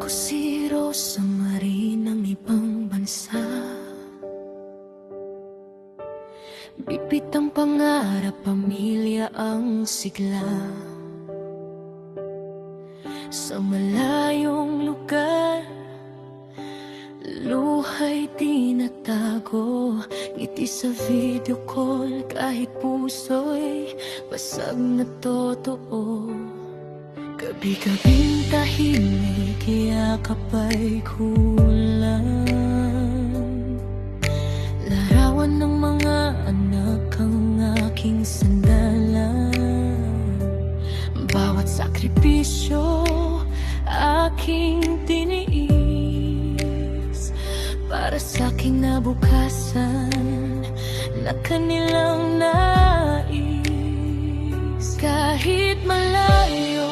Ako si Rosa Marie ng ibang bansa. Bibit ang pangarap, pamilya ang sigla. Sa malayong lugar, luhay di natago. Ngiti sa video call, kahit puso'y basag na totoo. Gabi-gabing tahimik, yakap ay kulang. Larawan ng mga anak ang aking sandalan. Bawat sakripisyo aking tiniis para sa aking nabukasan na kanilang nais. Kahit malayo,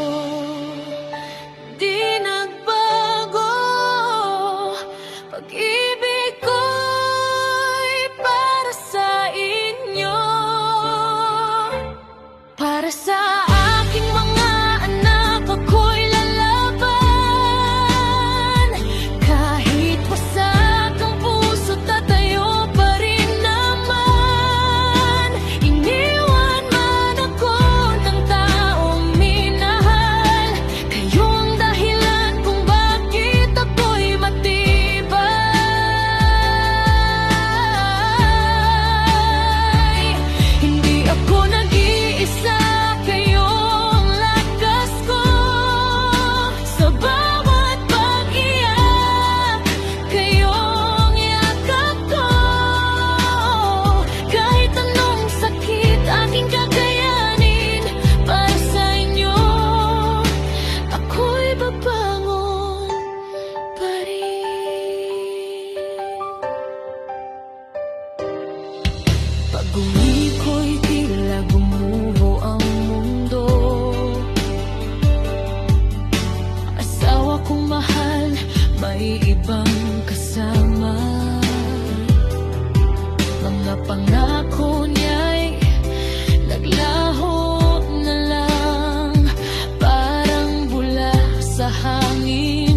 di nagbago. Pag-ibig ko'y para sa inyo, para sa aking mga anak. Ako'y lalaban. Kahit wasak ang puso, tatayo pa rin naman. Iniwan man ako ng taong minahal, kayo ang dahilan kung bakit ako'y matibay. Hindi ako nag-iisa, kayo ang lakas ko. Sa bawat pag-iyak, kayo ang yakap ko. Kahit anong sakit aking kakayanin, para sa inyo ako'y babangon pa rin. Pag-uwi ko'y tila gumuho ang mundo. Asawa kong mahal, may ibang kasama. Mga pangako niya'y naglaho na lang, parang bula sa hangin.